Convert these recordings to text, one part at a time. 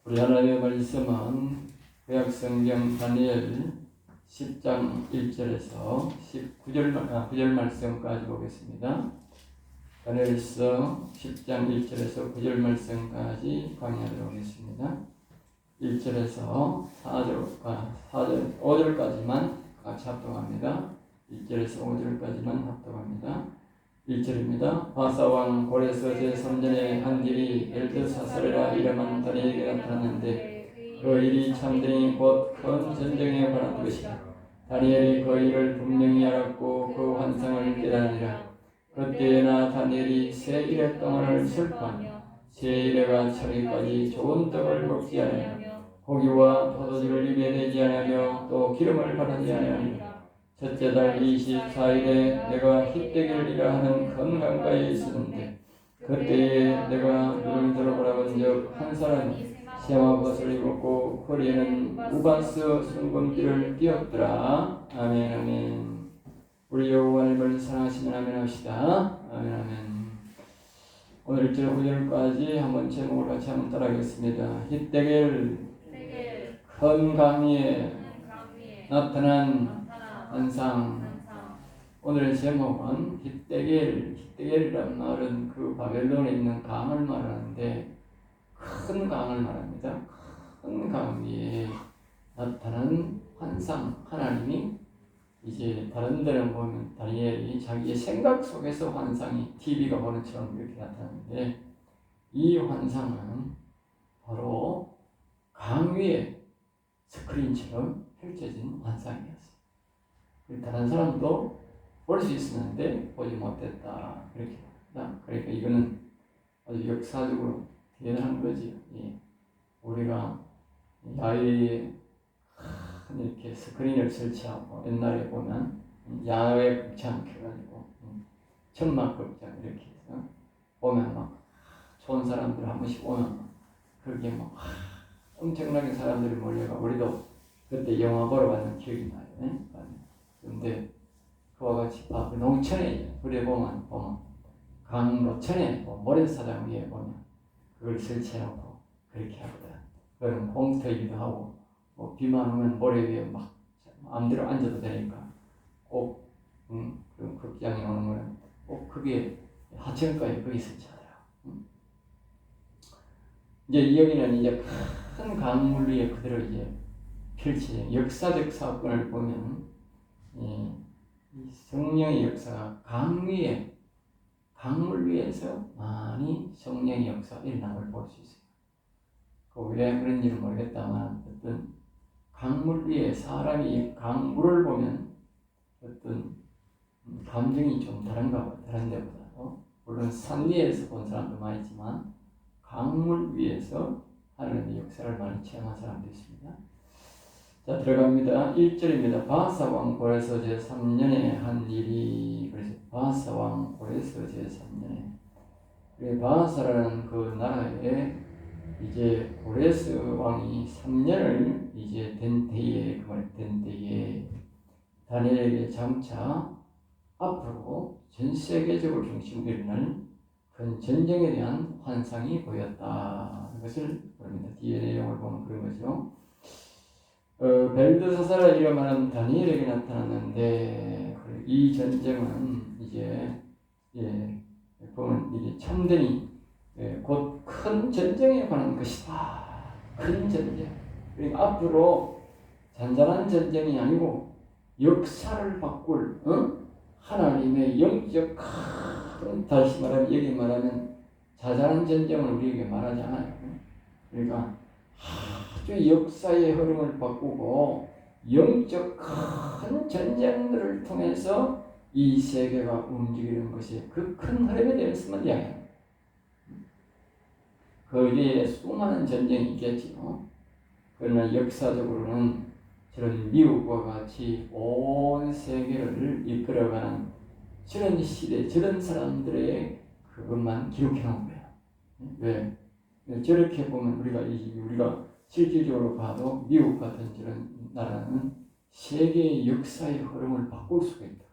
우리 하나님의 말씀은 구약성경 다니엘 10장 1절에서 9절 말씀까지 보겠습니다. 다니엘서 10장 1절에서 9절 말씀까지 강의하도록 하겠습니다. 1절에서 5절까지만 같이 합동합니다. 1절에서 5절까지만 합동합니다. 1절입니다. 바사왕 고레스 제3년에 한 일이 벨드사살이라 이름한 다니엘에게 나타났는데 그 일이 참되니 곧 큰 전쟁에 관한 것이라. 다니엘이 그 일을 분명히 알았고 그 환상을 깨달으니라. 그때나 다니엘이 세 일의 동안을 슬퍼하며 세 일에가 차기까지 좋은 떡을 먹지 않으며 고기와 포도주를 입에 대지 않으며 또 기름을 바르지 않으며 첫째 달 24일에 내가 힛대길이라 하는 큰 강가에 있었는데 그때에 내가 눈을 들어보라본 적 한 사람이 세마벗을 입었고 허리에는 우바스 순금띠를 띄었더라. 아멘 아멘. 우리 여호와 하나님을 사랑하시면 아멘 합시다. 아멘 아멘. 오늘 1절 5절까지 한번 제목을 같이 한번 따라하겠습니다. 힛대길 큰 강위에 나타난 환상. 오늘의 제목은 힛대겔이란 말은 그 바벨론에 있는 강을 말하는데 큰 강을 말합니다. 큰 강 위에 나타난 환상. 하나님이 이제 다른 데는 보면 다니엘이 자기의 생각 속에서 환상이 TV가 보는 처럼 이렇게 나타나는데 이 환상은 바로 강 위에 스크린처럼 펼쳐진 환상이었어요. 다른 사람도 볼 수 있었는데 보지 못했다. 이렇게 말합니다. 그러니까 이거는 아주 역사적으로 대단한 거지. 예. 우리가 야외에 이렇게 스크린을 설치하고 옛날에 보면 야외 극장 켜가지고 천막 극장 이렇게 해서 보면 막 좋은 사람들 한 번씩 오면 그렇게 막 엄청나게 사람들이 몰려가. 우리도 그때 영화 보러 갔는 기억이 나요. 그런데 그와 같이 농촌에 그래 보면 강로천에 모래사장 위에 보면 그걸 설치해놓고 그렇게 하거든. 그거는 홈트이기도 하고 비만 오면 모래 위에 막 마음대로 앉아도 되니까 꼭 그런 극장에 오는 거는 꼭 그게 하천가에 거기 설치하더라. 이제 여기는 이제 큰 강물 위에 그대로 이제 펼쳐진 역사적 사건을 보면 이 성령의 역사가 강 위에 강물 위에서 많이 성령의 역사가 일어난 걸 볼 수 있어요. 왜 그런지는 모르겠다만 어떤 강물 위에 사람이 강물을 보면 어떤 감정이 좀 다른가 봐. 다른 데보다. 물론 산 위에서 본 사람도 많이 있지만 강물 위에서 하나님의 역사를 많이 체험한 사람도 있습니다. 자, 들어갑니다. 1절입니다. 바사왕 고레스 제3년에 한 일이. 그래서 바사왕 고레스 제3년에 바사라는 그 나라에 이제 고레스 왕이 3년을 이제 된 때에 다니엘에게 장차 앞으로 전 세계적으로 중심으로 일어날 큰 전쟁에 대한 환상이 보였다. 이것을 봅니다. 뒤에 내용을 보면 그런 거죠. 벨드사살이라 이름하는 다니엘에게 나타났는데 이 전쟁은 이제 보면 이제 참되니 곧 큰 전쟁에 관한 것이다. 큰 전쟁. 그러니까 앞으로 잔잔한 전쟁이 아니고 역사를 바꿀 하나님의 영적 큰, 다시 말하면 여기 말하면 자잘한 전쟁을 우리에게 말하지 않아요. 그러니까 아주 역사의 흐름을 바꾸고 영적 큰 전쟁들을 통해서 이 세계가 움직이는 것이 그 큰 흐름에 대해서만 이야기합니다. 거기에 수많은 전쟁이 있겠지요. 그러나 역사적으로는 저런 미국과 같이 온 세계를 이끌어가는 저런 시대, 저런 사람들의 그것만 기록해 놓은 거예요. 왜? 저렇게 보면 우리가 실질적으로 봐도 미국 같은 저런 나라는 세계의 역사의 흐름을 바꿀 수가 있다.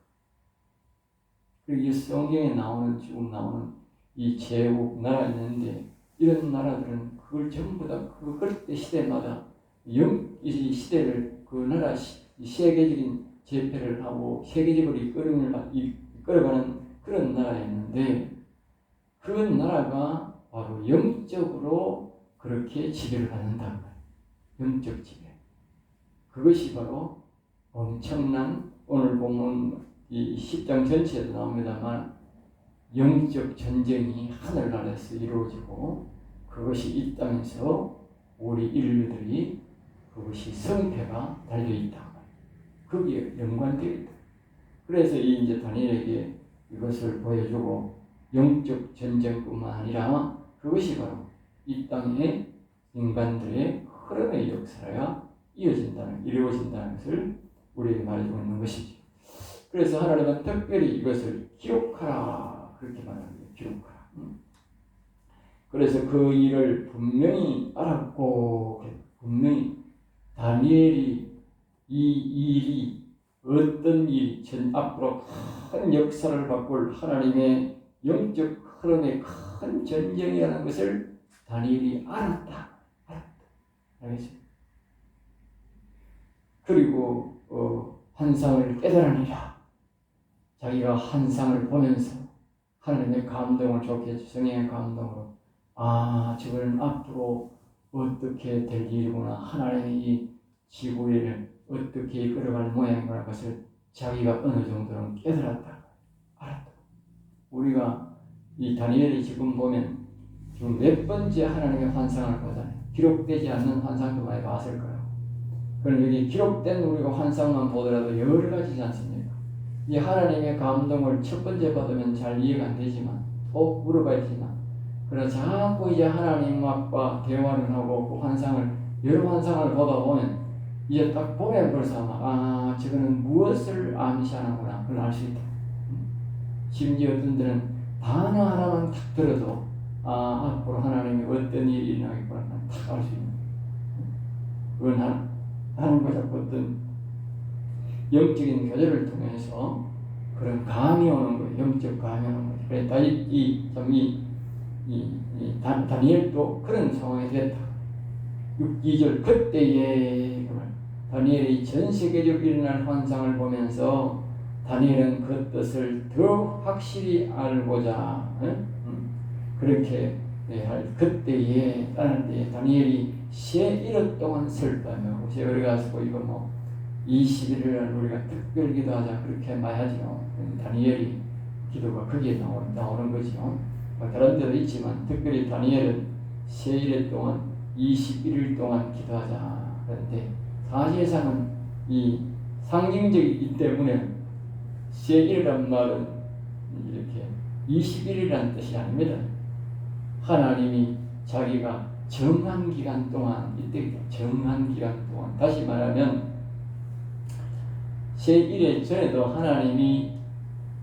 그리고 이 성경에 지금 나오는 이 제국 나라 있는데 이런 나라들은 그걸 전부 다 그때 시대마다 이 시대를 그 나라 세계적인 제패를 하고 세계적으로 이끌어가는 그런 나라였는데 그 나라가 바로 영적으로 그렇게 지배를 받는다는 거예요. 영적 지배. 그것이 바로 엄청난 오늘 보면 이 10장 전체에도 나옵니다만 영적 전쟁이 하늘나라에서 이루어지고 그것이 있다면서 우리 인류들이 그것이 성패가 달려있다. 거기에 연관되어 있다. 그래서 이제 다니엘에게 이것을 보여주고 영적 전쟁뿐만 아니라 그것이 바로 이 땅의 인간들의 흐름의 역사가 이루어진다는 것을 우리에게 말해주고 있는 것이죠. 그래서 하나님은 특별히 이것을 기록하라 그렇게 말합니다. 기록하라. 그래서 그 일을 분명히 알았고 분명히 다니엘이 이 일이 어떤 일이 앞으로 큰 역사를 바꿀 하나님의 영적 흐름의 큰 전쟁이라는 것을 다니엘이 알았다. 알겠죠? 그리고 환상을 깨달으니라. 자기가 환상을 보면서 하나님의 감동을 좋게 성령의 감동으로 저건 앞으로 어떻게 될 일이구나. 하나님의 이 지구를 어떻게 이끌어갈 모양이구나. 것을 자기가 어느 정도는 깨달았다. 알았다. 우리가 이 다니엘이 지금 보면 지금 몇 번째 하나님의 환상을 보잖아요. 기록되지 않는 환상도 많이 봤을 거예요. 그럼 여기 기록된 우리가 환상만 보더라도 여러 가지지 않습니까? 이 하나님의 감동을 첫 번째 받으면 잘 이해가 안 되지만 또 물어봐야지만 그러나 자꾸 이제 하나님과 대화를 하고 그 환상을 여러 환상을 보다 보면 이제 딱 보면 벌써 저거는 무엇을 암시하는구나 그걸 알 수 있다. 심지어 어떤 데는 단어 하나만 딱 들어도 앞으로 하나님이 어떤 일이 일어나겠구나 딱 알 수 있는 그건 하나님과 자꾸 어떤 영적인 교제를 통해서 그런 감이 오는 거예요. 영적 감이 오는 거예요. 그래서 다니엘도 그런 상황이 됐다. 2절 그때에 다니엘이 전 세계적으로 일어날 환상을 보면서 다니엘은 그 뜻을 더 확실히 알고자 그렇게 할 그때에 다른 때에 다니엘이 새 1억 동안 슬퍼하며 세월에 가서 이거 21일을 우리가 특별 기도하자 그렇게 말하죠. 다니엘이 기도가 거기에 나오는 거죠. 다른 데도 있지만 특별히 다니엘은 새 1일 동안 21일 동안 기도하자. 그런데 사실상은 이 상징적이기 때문에 새 1이란 말은 이렇게 21일이라는 뜻이 아닙니다. 하나님이 자기가 정한 기간 동안 이때 정한 기간 동안 다시 말하면 새1회 전에도 하나님이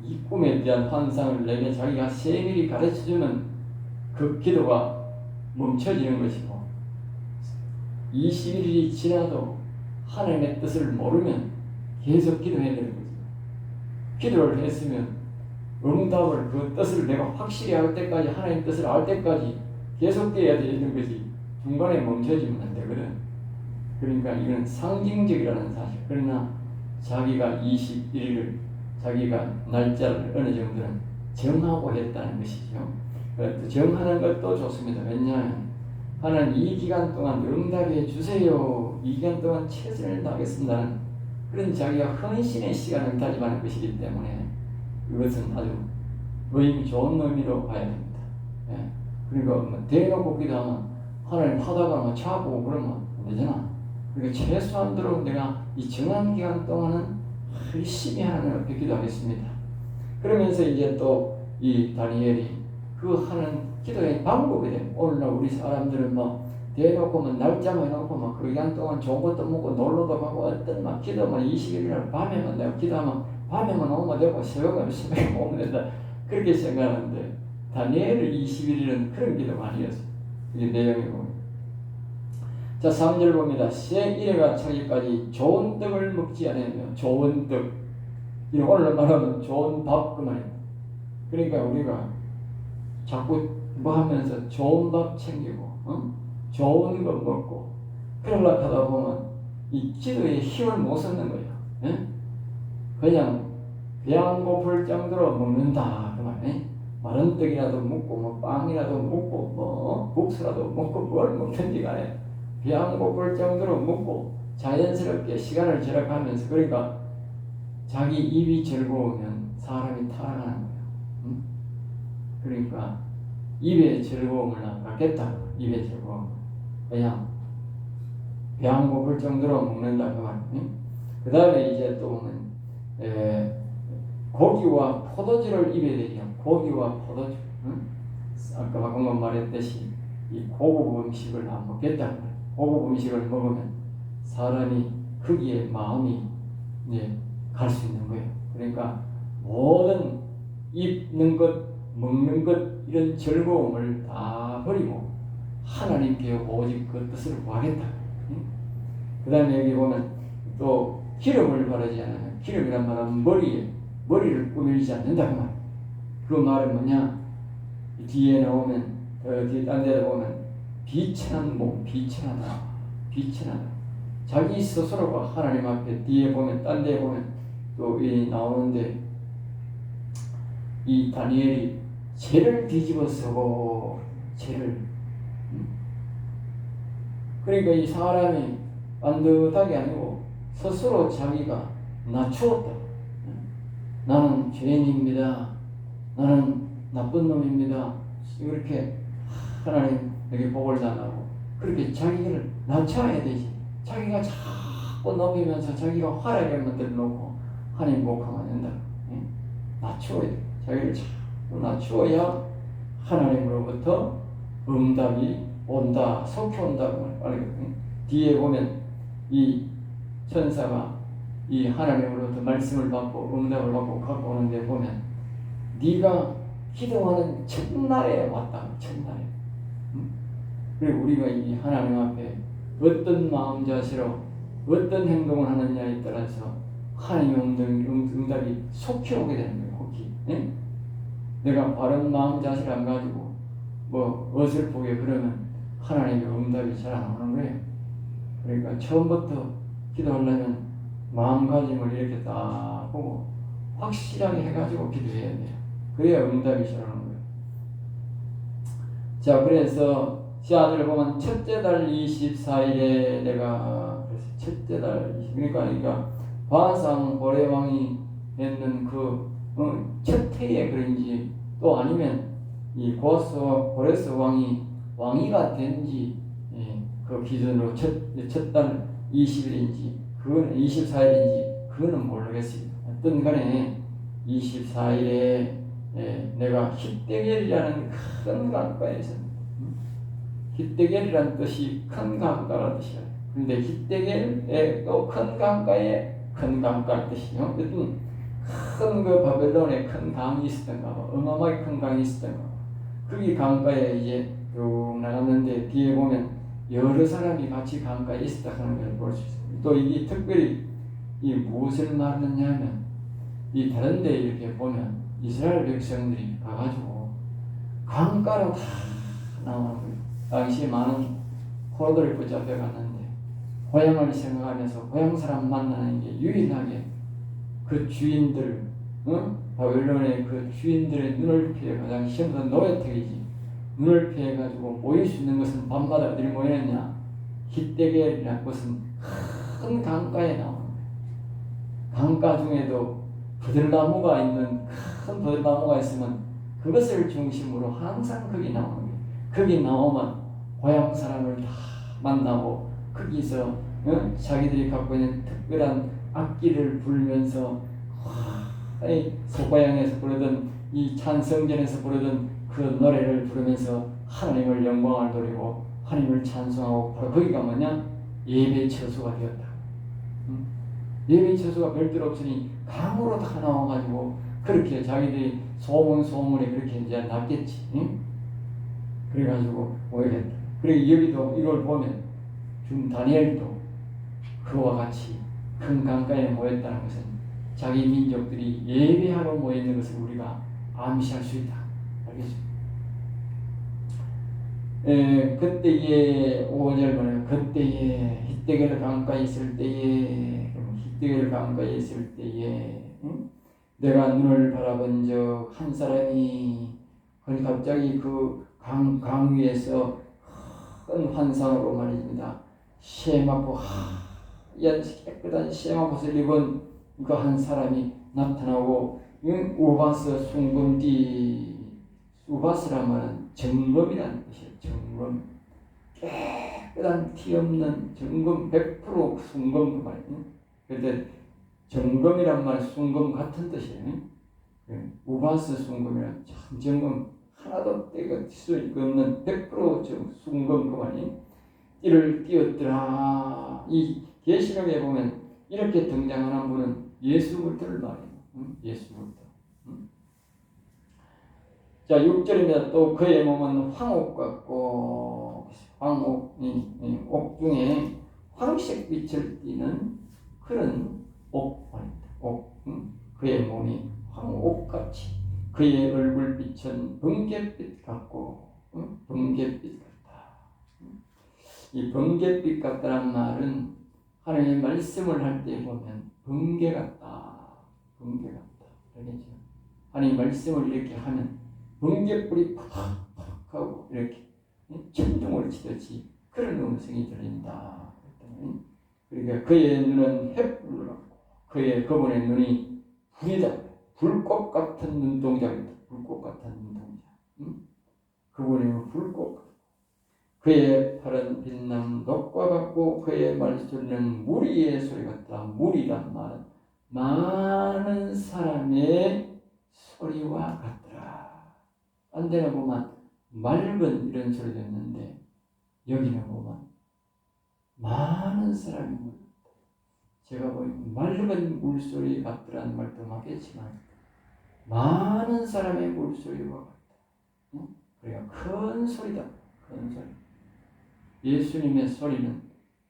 이 꿈에 대한 환상을 내게 자기가 세밀히 가르쳐주면 그 기도가 멈춰지는 것이고 21일이 지나도 하나님의 뜻을 모르면 계속 기도해야 되는 거죠. 기도를 했으면 응답을 그 뜻을 내가 확실히 알 때까지 하나님의 뜻을 알 때까지 계속돼야 되는 것이 중간에 멈춰지면 안 되거든. 그러니까 이건 상징적이라는 사실. 그러나 자기가 21일을 자기가 날짜를 어느 정도는 정하고 했다는 것이죠. 정하는 것도 좋습니다. 왜냐하면 하나님 이 기간 동안 응답해 주세요. 이 기간 동안 최선을 다하겠습니다는 그런 자기가 헌신의 시간을 다짐하는 것이기 때문에 이것은 아주 의미 좋은 의미로 봐야 됩니다. 예. 그러니까 대놓고 기도하면 하나님 하다가 차고 그러면 안 되잖아. 그러니까 최소한도로 내가 이 정한 기간 동안은 열심히 하나님 앞에 기도하겠습니다. 그러면서 이제 또 이 다니엘이 그 하는 기도의 방법이 돼. 오늘날 우리 사람들은 대놓고 날짜만 해놓고 그 기간 동안 좋은 것도 먹고 놀러도 가고 어떤 기도만 20일이나 밤에만 내가 기도하면 밤에만 오면 되고 새벽에 오면 된다. 그렇게 생각하는데 다니엘 21일은 그런 기도가 아니었어요. 이게 내용이고. 자, 3절 봅니다. 새 1회가 차기까지 좋은 떡을 먹지 않으며 좋은 떡. 오늘 말하면 좋은 밥 그 말입니다. 그러니까 우리가 자꾸 뭐 하면서 좋은 밥 챙기고 좋은 거 먹고 그러려고 하다 보면 이 기도에 힘을 못 쓰는 거예요. 예? 그냥 배 안 고플 정도로 먹는다 그 말이에요. 마른 떡이라도 먹고 뭐 빵이라도 먹고 뭐 국수라도 먹고 뭘 먹든지 간에 배 안 고플 정도로 먹고 자연스럽게 시간을 절약하면서 그러니까 자기 입이 즐거우면 사람이 타락하는 거예요. 그러니까 입의 즐거움을 안 갖겠다. 입의 즐거움 그냥 배 안 고플 정도로 먹는다 그 말이에요. 그 다음에 이제 또 보면 고기와 포도주를 입에 대요. 고기와 포도주. 아까 방금 말했듯이 이 고급 음식을 안 먹겠다. 고급 음식을 먹으면 사람이 거기에 마음이 이제 갈 수 있는 거예요. 그러니까 모든 입는 것, 먹는 것 이런 즐거움을 다 버리고 하나님께 오직 그 뜻을 구하겠다. 그 다음에 여기 보면 또 기름을 바르지 않아요. 기름이란 말은 머리를 꾸밀지 않는다 그 말. 그 말은 뭐냐? 뒤에 나오면 뒤에 딴 데다 보면 비천한 몸, 비천하다. 자기 스스로가 하나님 앞에 뒤에 보면 딴 데에 보면 또 이 나오는데 이 다니엘이 죄를 뒤집어쓰고 죄를 그러니까 이 사람이 반듯하게 아니고 스스로 자기가 낮추었다. 나는 죄인입니다. 나는 나쁜 놈입니다. 이렇게 하나님에게 복을 당하고 그렇게 자기를 낮춰야 되지. 자기가 자꾸 높이면서 자기가 화려하게 만들어 놓고 하나님 복하면 안 된다. 낮추어야 돼. 자기를 자꾸 낮추어야 하나님으로부터 응답이 온다. 속히 온다고 말하거든요. 뒤에 보면 이 천사가 이 하나님으로부터 말씀을 받고 응답을 받고 갖고 오는데 보면 네가 기도하는 첫날에 왔다. 첫날에. 그리고 우리가 이 하나님 앞에 어떤 마음 자세로 어떤 행동을 하느냐에 따라서 하나님의 응답이 속히 오게 되는 거예요. 속히. 네? 내가 바른 마음 자세를 안 가지고 뭐 어설프게 그러면 하나님의 응답이 잘 안 오는 거예요. 그러니까 처음부터 기도하려면 마음가짐을 이렇게 딱 보고 확실하게 해가지고 기도해야 돼요. 그래야 응답이 잘 오는 거예요. 자, 그래서 시아들 보면 첫째 달 24일에 내가 첫째 달 그러니까 바산 고레왕이 했는 그 첫 해에 그런지 또 아니면 이 고레스 왕이가 된지 그 기준으로 첫 달 20일인지 그건 24일인지 그거는 모르겠습니다. 어떤 간에 24일에 내가 히데겔이라는 큰 강가에서 히데겔이라는 뜻이 큰 강가라는 뜻이에요. 그런데 히데겔의 또 큰 강가에 큰 강가라는 뜻이요. 어떤 큰 그 바벨론에 큰 강이 있었던가 봐. 어마어마하게 큰 강이 있었던가 봐. 거기 강가에 이제 쭉 나갔는데 뒤에 보면 여러 사람이 같이 강가에 있었다 하는 걸 볼 수 있어요. 또 이게 특별히 이 무엇을 말하느냐면 이 다른 데 이렇게 보면 이스라엘 백성들이 가가지고 강가로 다 나오는 거예요. 당시에 많은 포로들이 붙잡혀 갔는데 고향을 생각하면서 고향 사람 만나는 게 유일하게 그 주인들, 바벨론의 그 주인들의 눈을 피해 가장 시험던 노예택이지. 눈을 피해 가지고 모일 수 있는 것은 밤마다 어디 모이느냐? 히데겔이라는 것은 큰 강가에 나오는 거예요. 강가 중에도 버들나무가 있는 큰 버들나무가 있으면 그것을 중심으로 항상 거기 나오는 거예요. 거기 나오면 고향 사람을 다 만나고 거기서 자기들이 갖고 있는 특별한 악기를 불면서 소고향에서 부르던 이 찬성전에서 부르던 그 노래를 부르면서 하나님을 영광을 돌리고 하나님을 찬송하고 바로 거기가 뭐냐? 예배 처소가 되었다. 예배 처소가 별도로 없으니 강으로 다 나와가지고 그렇게 자기들이 소문에 그렇게 이제 났겠지. 그래가지고 모이겠다. 그리고 여기도 이걸 보면 지금 다니엘도 그와 같이 큰 강가에 모였다는 것은 자기 민족들이 예배하러 모이는 것을 우리가 암시할 수 있다. 알겠죠? 그때에 5절 말이에요. 그때에 히데겔 강가에 있을 때에 히데겔 강가에 있을 때에 내가 눈을 바라본 적 한 사람이 갑자기 그 강 위에서 큰 환상으로 말입니다. 쉐마포 하얀 깨끗한 쉐마포를 입은 그 한 사람이 나타나고 우바스 숭금띠 우바스란 말은 정금이라는 뜻이에요. 정금 깨끗한 티 없는 정금 100% 숭금 그 말이에요. 그런데 정금이란 말 숭금 같은 뜻이에요. 우바스 숭금이란 참 정금 하나도 떼가 수 없는 100% 숭금 그 말이에요. 이를 띄었더라. 이 계시록에 보면 이렇게 등장하는 분은 예수 그리스도를 말해요. 예수 그리스도. 자, 6절입니다. 또 그의 몸은 황옥 같고 황옥이 옥 중에 황색 빛을 띠는 그런 옥 말입니다. 옥. 그의 몸이 황옥같이 그의 얼굴빛은 번갯빛 같고 번갯빛 같다. 이 번갯빛 같다는 말은 하나님의 말씀을 할 때 보면 번개 같다. 번개 같다. 그러겠죠. 하나님 말씀을 이렇게 하면 번갯불이 팍팍 하고 이렇게 천둥을 치듯이 그런 음성이 들린다. 그러니까 그의 눈은 횃불로 같고 그분의 눈이 불이다. 불꽃 같은 눈동자입니다. 불꽃 같은 눈동자. 그분의 불꽃 같고 그의 팔은 빛난 녹과 같고 그의 말소리는 무리의 소리 같다. 무리란 말은 많은 사람의 소리와 같더라. 딴 데는 보면 맑은 이런 소리도 있는데 여기는 보면 많은 사람이 물었다. 제가 보기엔 맑은 물소리 같더라는 말도 맞겠지만 많은 사람의 물소리와 같다. 그러니까 큰 소리다. 큰 소리. 예수님의 소리는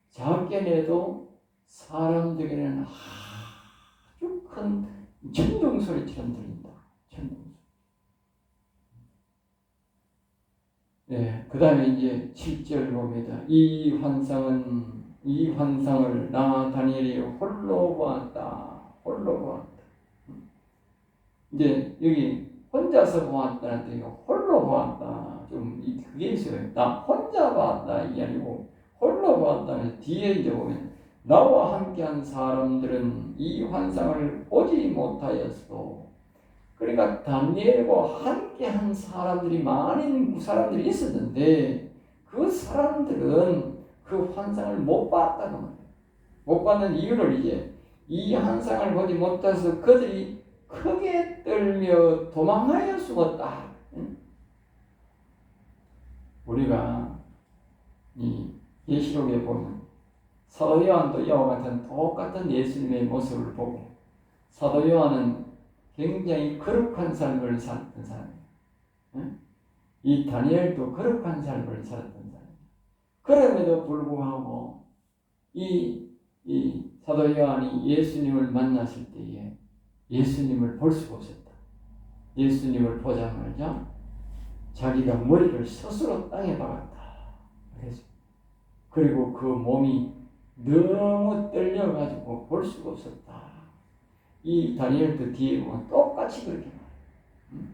작게 내도 사람들에게는 아주 큰 천둥 소리처럼 들린다. 천둥 소리. 네, 그 다음에 이제 7절 봅니다. 이 환상을 나 다니엘이 홀로 보았다. 홀로 보았다. 이제 여기 혼자서 보았다는 뜻이 홀로 보았다. 좀 그게 있어요. 나 혼자 보았다 이게 아니고 홀로 보았다면 뒤에 이제 보면 나와 함께한 사람들은 이 환상을 보지 못하였어. 그러니까 다니엘과 함께한 사람들이 많은 사람들이 있었는데 그 사람들은 그 환상을 못 봤다는 말이에요. 못 받는 이유를 이제 이 환상을 보지 못해서 그들이 크게 떨며 도망하여 숨었다. 우리가 이 계시록에 보면 사도 요한도 이와 같은 똑같은 예수님의 모습을 보고 사도 요한은 굉장히 거룩한 삶을 살았던 사람이에요. 이 다니엘도 거룩한 삶을 살았던 사람이에요. 그럼에도 불구하고 이 사도 요한이 예수님을 만났을 때에 예수님을 볼 수가 없었다. 예수님을 보자마자 자기가 머리를 스스로 땅에 박았다. 그리고 그 몸이 너무 떨려가지고 볼 수가 없었다. 이 다니엘도 뒤에 보면 똑같이 그렇게 말해요.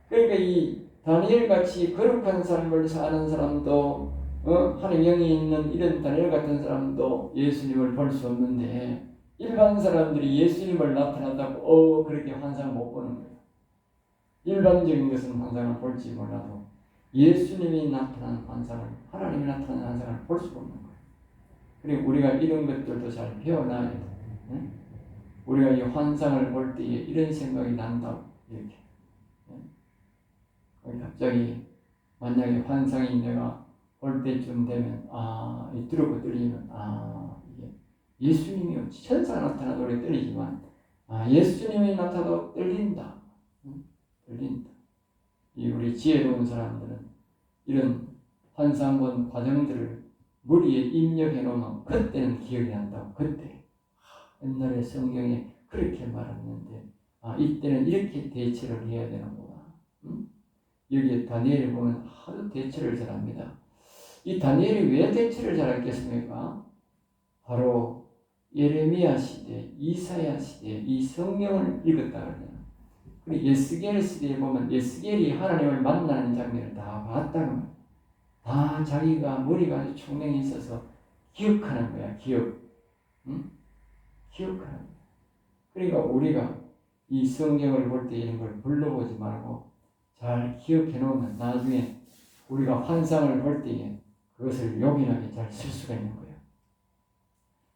그러니까 이 다니엘같이 거룩한 삶을 사는 사람도 하나님 영이 있는 이런 다니엘 같은 사람도 예수님을 볼 수 없는데 일반 사람들이 예수님을 나타난다고 그렇게 환상을 못 보는 거예요. 일반적인 것은 환상을 볼지 몰라도 예수님이 나타난 환상을 하나님이 나타난 환상을 볼 수가 없는 거예요. 그리고 우리가 이런 것들도 잘 배워놔야 돼요. 우리가 이 환상을 볼 때에 이런 생각이 난다고 이렇게. 갑자기 만약에 환상이 내가 볼 때쯤 되면 들고 떨리면 이게 예수님이 천사가 나타나도 그래 떨리지만 예수님이 나타나도 떨린다. 떨린다. 이 우리 지혜로운 사람들은 이런 환상 본 과정들을 머리에 입력해 놓으면 그때는 기억이 난다고. 그때 옛날에 성경에 그렇게 말했는데 이때는 이렇게 대처를 해야 되는구나. 여기에 다니엘을 보면 하도 대처를 잘합니다. 이 다니엘이 왜 대처를 잘했겠습니까? 바로 예레미야 시대, 이사야 시대 이 성경을 읽었다 그러잖아요. 그리고 예스겔 시대에 보면 예스겔이 하나님을 만나는 장면을 다 봤다는 거예요. 다 자기가 머리가 아주 총명이 있어서 기억하는 거야. 기억하는 거야. 그러니까 우리가 이 성경을 볼 때 이런 걸 불러보지 말고 잘 기억해 놓으면 나중에 우리가 환상을 볼 때에 그것을 요긴하게 잘 쓸 수가 있는 거예요.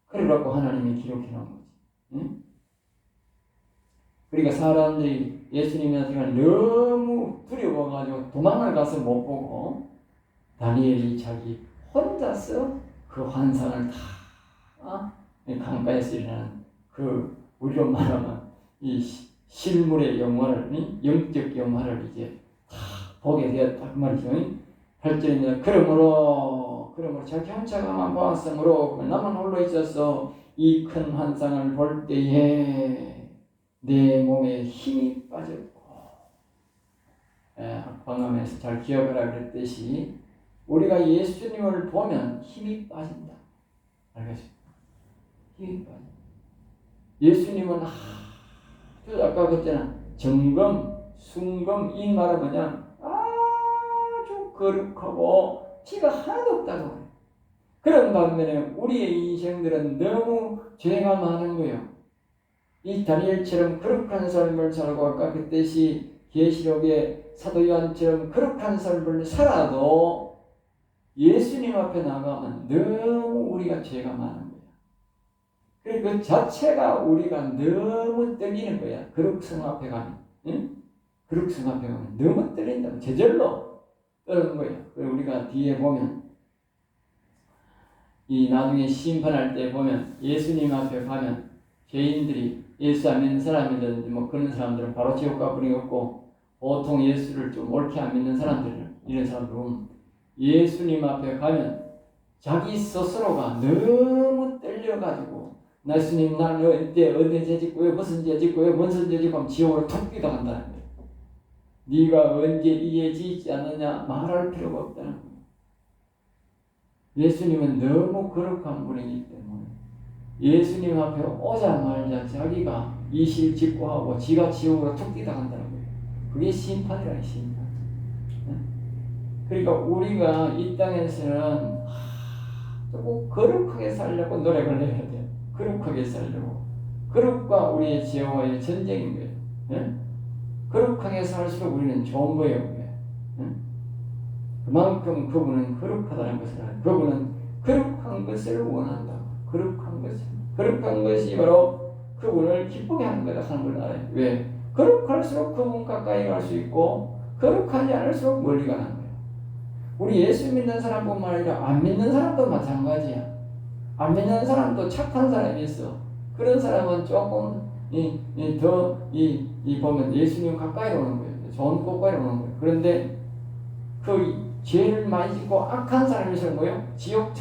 그래갖고 하나님이 기록해 놓은 거지. 응? 그러니까 사람들이 예수님한테 너무 두려워가지고 도망을 가서 못 보고 다니엘이 자기 혼자서 그 환상을 다 강가에서 일어나는 그 우리로 말하면 이 실물의 영화를 영적 영화를 이제 다 보게 되었다 그 말이죠. 8절입니다. 그러므로 자기 혼자가만 보았으므로 나만 홀로 있어서 이 큰 환상을 볼 때에 내 몸에 힘이 빠졌고 광화문에서 잘 기억하라 그랬듯이 우리가 예수님을 보면 힘이 빠진다. 알겠습니까? 힘이 빠진다. 예수님은 아까 그랬잖아. 정금, 순금 이 말은 그냥 아주 거룩하고 티가 하나도 없다고 그래요. 그런 반면에 우리의 인생들은 너무 죄가 많은 거예요. 이 다니엘처럼 거룩한 삶을 살고 아까 그때시 계시록의 사도 요한처럼 거룩한 삶을 살아도 예수님 앞에 나가면 너무 우리가 죄가 많은 거야. 그리고 그 자체가 우리가 너무 떨리는 거야. 거룩성 앞에 가면. 응? 거룩성 앞에 가면 너무 떨린다고. 저절로 떨는 거야. 그리고 우리가 뒤에 보면 이 나중에 심판할 때 보면 예수님 앞에 가면 죄인들이 예수 안 믿는 사람이든지 뭐 그런 사람들은 바로 지옥 가버리게 없고 보통 예수를 좀 옳게 안 믿는 사람들은 이런 사람들은 예수님 앞에 가면 자기 스스로가 너무 떨려가지고 예수님 나는 어디 죄 짓고요 무슨 죄 짓고요 무슨 죄 짓고 하면 지옥으로 툭 뛰어간다는 거예요. 네가 언제 이에 지지 않느냐 말할 필요가 없다는 거예요. 예수님은 너무 거룩한 분이기 때문에 예수님 앞에 오자마자 자기가 이실 직고하고 지가 지옥으로 툭 뛰어간다는 거예요. 그게 심판이라는 심판. 그러니까 우리가 이 땅에서는 조금 거룩하게 살려고 노력을 해야 돼요. 거룩하게 살려고. 거룩과 우리의 죄와의 전쟁인 거예요. 네? 거룩하게 살수록 우리는 좋은 거예요. 네? 그만큼 그분은 거룩하다는 것을 알아요. 그분은 거룩한 것을 원한다. 거룩한 것이 바로 그분을 기쁘게 하는 거다 하는 걸 알아요. 왜? 거룩할수록 그분 가까이 갈 수 있고 거룩하지 않을수록 멀리 가는 거예요. 우리 예수 믿는 사람뿐만 아니라 안 믿는 사람도 마찬가지야. 안 믿는 사람도 착한 사람이 있어. 그런 사람은 조금 더 보면 예수님 가까이 오는 거예요. 좋은 곳 가까이 오는 거예요. 그런데 그 죄를 많이 짓고 악한 사람이서 뭐요? 지옥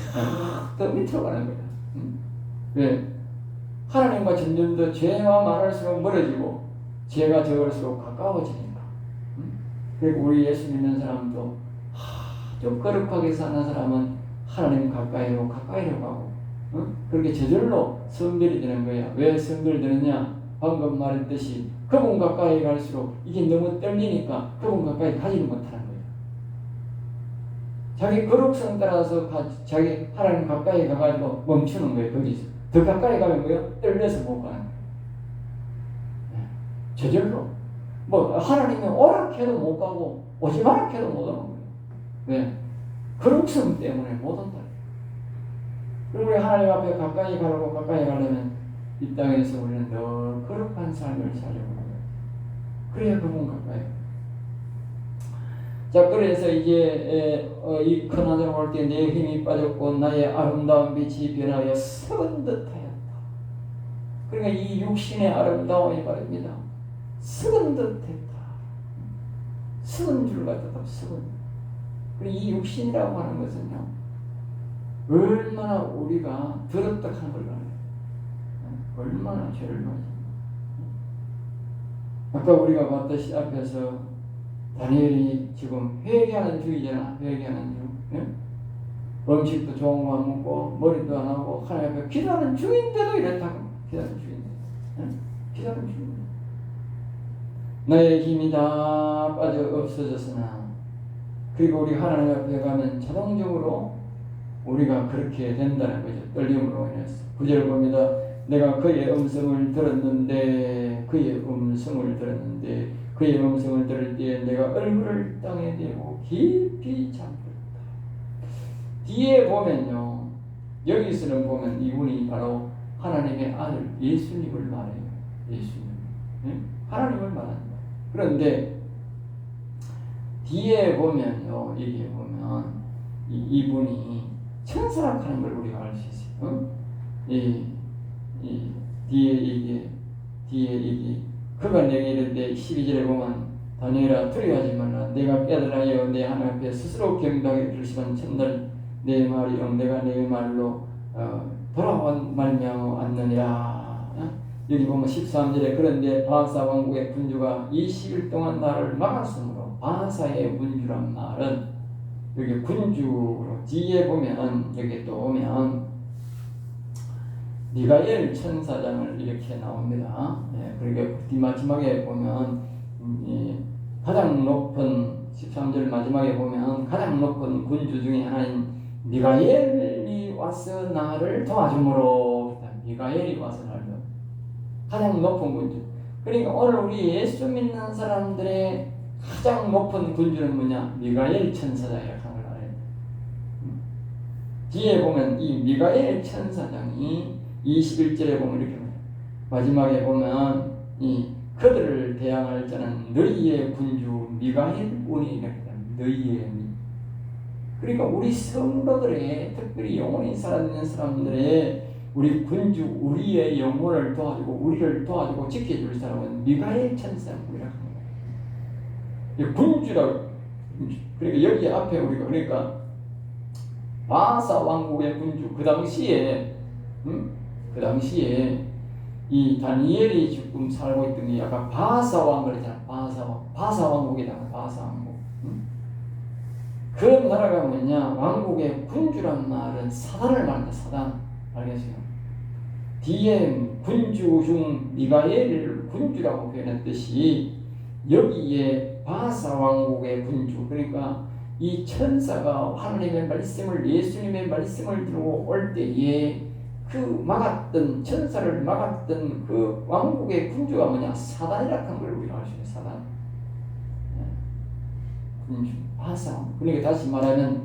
더 밑으로 가는 거예요. 왜? 하나님과 점점 더 죄와 말할수록 멀어지고 죄가 적을수록 가까워지니까. 그리고 우리 예수 믿는 사람도 좀 거룩하게 사는 사람은 하나님 가까이로 가고 그렇게 저절로 성별이 되는 거야. 왜 성별이 되느냐? 방금 말했듯이 그분 가까이 갈수록 이게 너무 떨리니까 그분 가까이 가지는 못하는 거야. 자기 거룩성 따라서 자기 하나님 가까이 가가지고 멈추는 거예요. 거기서 더 가까이 가면 뭐요? 떨려서 못 가는 거예요. 저절로 뭐 하나님이 오라 해도 못 가고 오지 마라 해도 못 오는 거예요. 왜? 거룩성 때문에 못 온다. 그리고 우리 하나님 앞에 가까이 가려면 이 땅에서 우리는 더 거룩한 삶을 살려고 해요. 그래야 그분 가까이. 자, 그래서 이제 이 큰 하늘을 볼 때 내 힘이 빠졌고 나의 아름다운 빛이 변하여 썩은 듯하였다. 그러니까 이 육신의 아름다움이 말입니다. 썩은 듯했다. 썩은 줄 같았다. 썩은. 그리고 이 육신이라고 하는 것은요, 얼마나 우리가 더럽다 하는 걸 알아요. 얼마나 죄를 많이. 아까 우리가 봤듯이 앞에서 다니엘이 지금 회개하는 중이잖아. 회개하는 중. 예? 음식도 좋은 거 안 먹고 머리도 안 하고 하나님 앞에 기도하는 중인데도 이렇다고. 기도하는 중인데. 예? 기도하는 중인데. 나의 힘이 다 빠져 없어졌으나 그리고 우리 하나님 앞에 가면 자동적으로 우리가 그렇게 된다는 거죠. 떨림으로 인해서. 9절 봅니다. 내가 그의 음성을 들었는데 그의 음성을 들을 때에 내가 얼굴을 땅에 대고 깊이 잠들었다. 뒤에 보면요. 여기서는 보면 이분이 바로 하나님의 아들 예수님을 말해요. 예수님. 네? 하나님을 말합니다. 그런데 뒤에 보면요. 이게 보면 이분이 천사라고 하는 걸 우리가 알 수 있어요. 뒤에 이게 그가 내게 이르되 12절에 보면 다니엘아 두려워하지 말라. 내가 깨달아여 내 하나님 앞에 스스로 경배하게 들으시면 첫날 내 말이 내가 내 말로 돌아온 말미암았느니라. 여기 보면 13절에 그런데 바사 왕국의 군주가 20일 동안 나를 막았으므로 바사의 군주란 말은 여기 군주로 뒤에 보면 여기 또 보면 미가엘 천사장을 이렇게 나옵니다. 예, 그리고 마지막에 보면 가장 높은 13절 마지막에 보면 가장 높은 군주 중에 하나인 미가엘이 와서 나를 도와주므로 미가엘이 와서 나를 가장 높은 군주. 그러니까 오늘 우리 예수 믿는 사람들의 가장 높은 군주는 뭐냐? 미가엘 천사장이라고 하는 걸 알아요. 뒤에 보면 이 미가엘 천사장이 21절에 보면 이렇게 마지막에 보면 그들을 대항할 자는 너희의 군주 미가엘뿐이 이렇게 너희의 그러니까 우리 성도들의 특별히 영혼이 살아있는 사람들의 우리 군주 우리의 영혼을 도와주고 우리를 도와주고 지켜줄 사람은 미가엘 천사장이라고 합니다. 군주라고. 그러니까 여기 앞에 우리가 그러니까 바사 왕국의 군주 그 당시에 이 다니엘이 지금 살고 있던 게 약간 바사 왕국 그랬잖아. 바사 왕국이다. 바사 왕국. 그 나라가 뭐냐? 왕국의 군주란 말은 사단을 말한다. 사단. 알겠어요? 뒤에 군주 중 미가엘을 군주라고 표현했듯이 여기에 바사 왕국의 군주 그러니까 이 천사가 하나님의 말씀을 예수님의 말씀을 들고 올 때에 그 막았던 천사를 막았던 그 왕국의 군주가 뭐냐? 사단이라는 걸 우리가 알 수 있어요. 사단. 군주 바사 왕. 그러니까 다시 말하면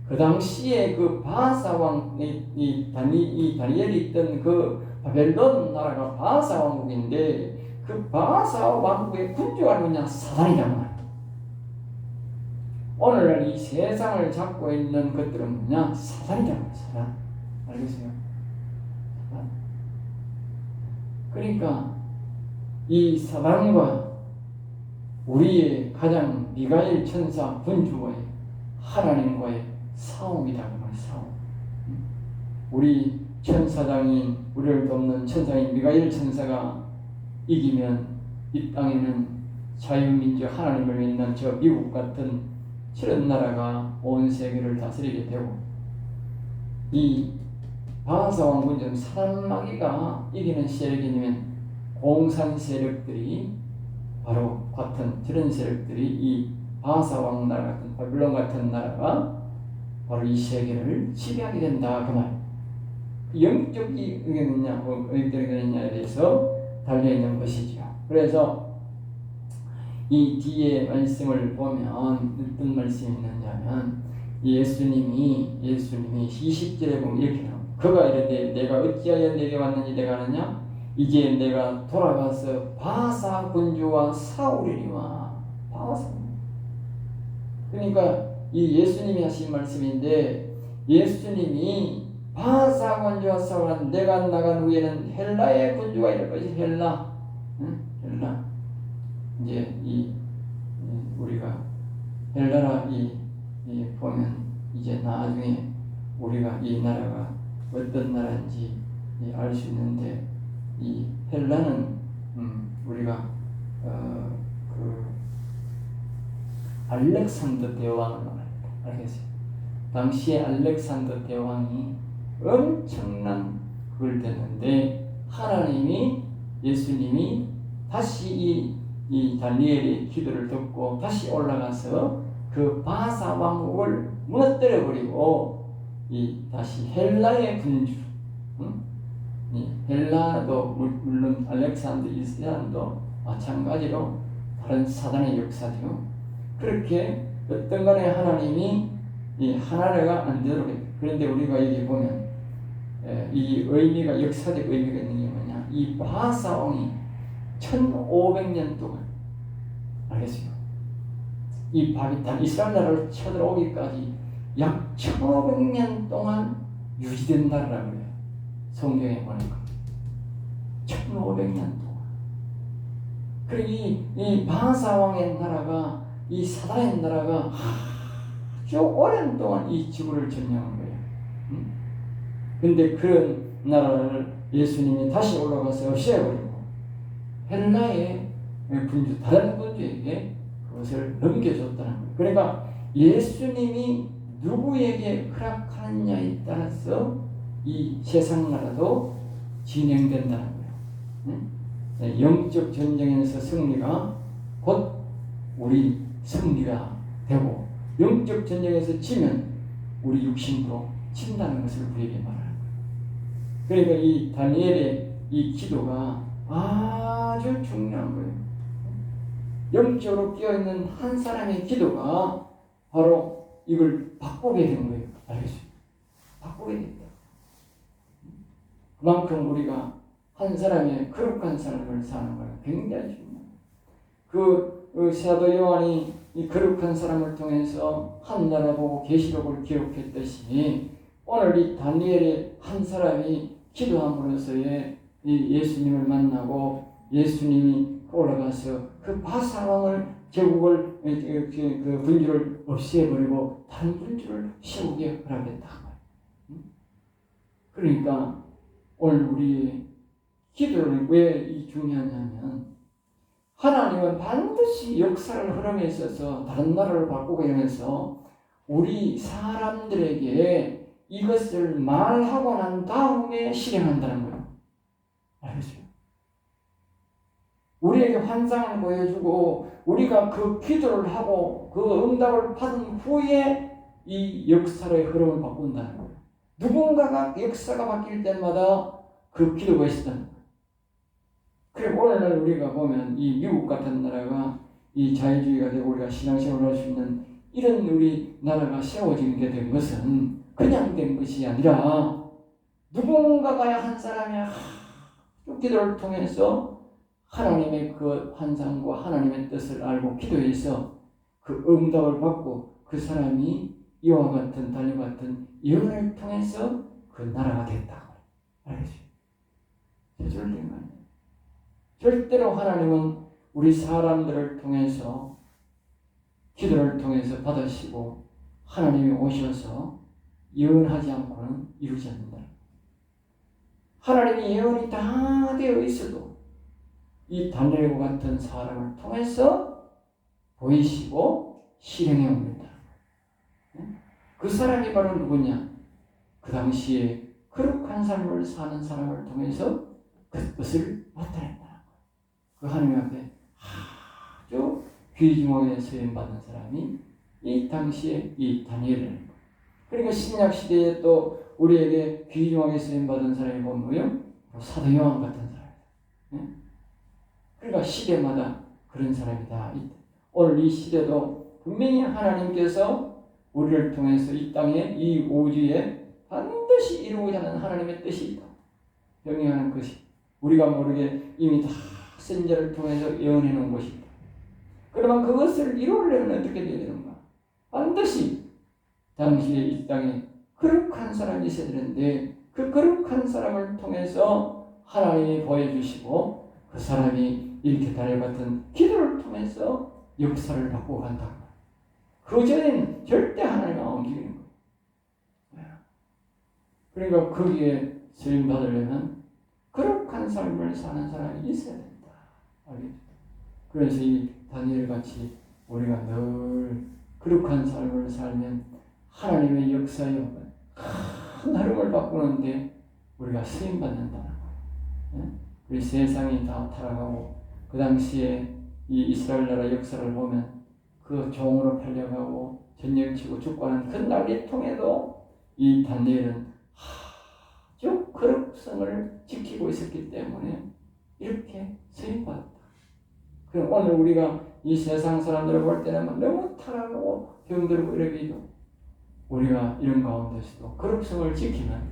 그 당시에 그 바사 왕 이 다니엘이 있던 그 바벨론 나라가 바사 왕국인데 그 바사 왕국의 군주가 뭐냐? 사단이란 말이야. 오늘날 이 세상을 잡고 있는 것들은 뭐냐? 사단이란 말이야. 사단. 알겠어요? 그러니까 이 사단과 우리의 가장 미가엘 천사 군주와의 하나님과의 싸움이다. 그 말 싸움. 우리 천사장인 우리를 돕는 천사인 미가엘 천사가 이기면 이 땅에는 자유민주 하나님을 믿는 저 미국 같은 저런 나라가 온 세계를 다스리게 되고 이 바사 왕군은 사단마귀가 이기는 세력이면 공산 세력들이 바로 같은 저런 세력들이 이 바사 왕 나라 같은 바빌론 같은 나라가 바로 이 세계를 지배하게 된다. 그 말. 영적이 의견이냐, 의견이냐에 대해서 달려 있는 것이죠. 그래서 이 뒤에 말씀을 보면 어떤 말씀이 있느냐면 예수님이 20절에 보면 이렇게 나옵니다. 그가 이르되 내가 어찌하여 내게 왔는지 내가 아느냐? 이제 내가 돌아가서 바사 군주와 싸우리니와. 바사. 그러니까 이 예수님이 하신 말씀인데 예수님이 바사 군주와 싸우는 내가 나간 후에는 헬라의 군주가 이럴 것이 헬라. 헬라. 이제 우리가 헬라라 보면 이제 나중에 우리가 이 나라가 어떤 나라인지 알 수 있는데 이 헬라는 우리가 알렉산더 대왕을 말합니다. 알겠어요? 당시에 알렉산더 대왕이 엄청난 그걸 됐는데 하나님이 예수님이 다시 이 다니엘의 기도를 듣고 다시 올라가서 그 바사 왕국을 무너뜨려 버리고 다시 헬라의 군주, 헬라도 물론 알렉산더 이스라엘도 마찬가지로 다른 사단의 역사죠. 그렇게 어떤 간에 하나님이 이 하나가 안 되도록 했다. 그런데 우리가 여기 보면 이 의미가 역사적 의미가 있는 게 뭐냐? 이 바사 왕이 1500년 동안 알겠어요? 이 바비탄 이스라엘 나라를 쳐들어오기까지 약 1500년 동안 유지된 나라라고 해요. 성경에 보니까 1500년 동안. 그리고 이 바사 왕의 나라가 이 사단의 나라가 아주 오랜 동안 이 지구를 점령한 거예요. 근데 그런 나라를 예수님이 다시 올라가서 없애버리고 헬라의 군주, 다른 군주에게 그것을 넘겨줬다는 거예요. 그러니까 예수님이 누구에게 허락하느냐에 따라서 이 세상 나라도 진행된다는 거예요. 영적 전쟁에서 승리가 곧 우리 승리가 되고 영적 전쟁에서 지면 우리 육신도 친다는 것을 우리에게 말하는 거예요. 그러니까 이 다니엘의 이 기도가 아주 중요한 거예요. 영적으로 깨어있는 한 사람의 기도가 바로 이걸 바꾸게 된 거예요. 알겠어요? 바꾸게 됐다. 그만큼 우리가 한 사람의 거룩한 삶을 사는 거예요. 굉장히 중요해요. 그 사도 요한이 이 거룩한 사람을 통해서 한나라 보고 계시록을 기록했듯이 오늘 이 다니엘의 한 사람이 기도함으로써의 이 예수님을 만나고 예수님이 올라가서 그 바사왕을 제국을 그 군주를 없애버리고 다른 군주를 세우게 하겠다. 그러니까 오늘 우리 기도를 왜 중요하냐면 하나님은 반드시 역사를 흐름에 있어서 다른 나라를 바꾸고 이러면서 우리 사람들에게 이것을 말하고 난 다음에 실행한다는 거예요. 알겠어요? 우리에게 환상을 보여주고 우리가 그 기도를 하고 그 응답을 받은 후에 이 역사의 흐름을 바꾼다는 거예요. 누군가가 역사가 바뀔 때마다 그 기도가 있었다는 거예요. 그리고 오늘날 우리가 보면 이 미국 같은 나라가 이 자유주의가 되고 우리가 신앙생활을 할 수 있는 이런 우리 나라가 세워지게 된 것은 그냥 된 것이 아니라 누군가가 한 사람이 기도를 통해서 하나님의 그 환상과 하나님의 뜻을 알고 기도해서 그 응답을 받고 그 사람이 이와 같은 다니엘 같은 예언을 통해서 그 나라가 됐다고. 알겠죠? 저절된 거 아니에요. 절대로 하나님은 우리 사람들을 통해서 기도를 통해서 받으시고 하나님이 오셔서 예언하지 않고는 이루지 않는다. 하나님이 예언이 다 되어 있어도 이 다니엘과 같은 사람을 통해서 보이시고 실행해 옵니다. 그 사람이 바로 누구냐? 그 당시에 거룩한 삶을 사는 사람을 통해서 그것을 나타낸다. 그 하나님 앞에 아주 귀중하게 쓰임받은 사람이 이 당시에 이 다니엘이라는 거예요. 그러니까 신약 시대에 또 우리에게 귀중하게 쓰임받은 사람이 뭐예요? 사도 요한 같은 사람이다. 그러니까 시대마다 그런 사람이 다 있다. 오늘 이 시대도 분명히 하나님께서 우리를 통해서 이 땅에 이 우주에 반드시 이루고자 하는 하나님의 뜻이 있다. 명령하는 것이 우리가 모르게 이미 다 선지자를 통해서 예언해 놓은 것이다. 그러면 그것을 이루려면 어떻게 되어야 되는가? 반드시 당시에 이 땅에 거룩한 사람이 있어야 되는데 그 거룩한 사람을 통해서 하나님이 보여주시고 그 사람이 이렇게 다니엘 같은 기도를 통해서 역사를 바꾸고 간다. 그 전에는 절대 하나님 안 움직이는 거예요. 그러니까 거기에 쓰임 받으려면 거룩한 삶을 사는 사람이 있어야 된다. 알겠죠? 그래서 이 다니엘 같이 우리가 늘 거룩한 삶을 살면 하나님의 역사여 큰 흐름을 바꾸는데 우리가 쓰임받는다는 거예요. 우리 세상이 다 타락하고 그 당시에 이 이스라엘 나라 역사를 보면 그 종으로 팔려가고 전쟁치고 죽고 하는 그 날이 통해도 이 다니엘은 아주 거룩성을 지키고 있었기 때문에 이렇게 쓰임받았다. 그럼 오늘 우리가 이 세상 사람들을 볼 때는 너무 타락하고 병들고 이러기도 우리가 이런 가운데서도 거룩성을 지키면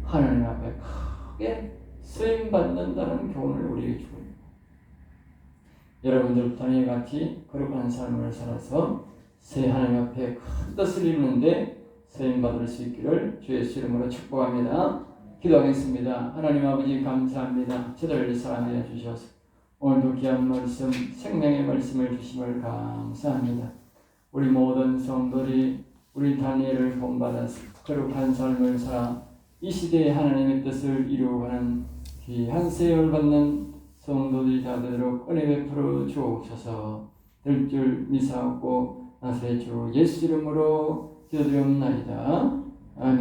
하나님 앞에 크게 쓰임받는다는 교훈을 우리에게 주고 있습니다. 여러분들 다니엘 같이 거룩한 삶을 살아서 새 하나님 앞에 큰 뜻을 이루는데 쓰임받을 수 있기를 주의 이름으로 축복합니다. 기도하겠습니다. 하나님 아버지 감사합니다. 저들을 사랑하여 주셔서 오늘도 귀한 말씀, 생명의 말씀을 주심을 감사합니다. 우리 모든 성도들이 우리 다니엘을 본받아서 거룩한 삶을 살아 이 시대에 하나님의 뜻을 이루어가는 귀한 세월 받는 성도들이 다 되도록 은혜 베풀어 주옵소서. 될 줄 믿사옵고 나사렛 주 예수 이름으로 기도드리옵나이다. 아멘.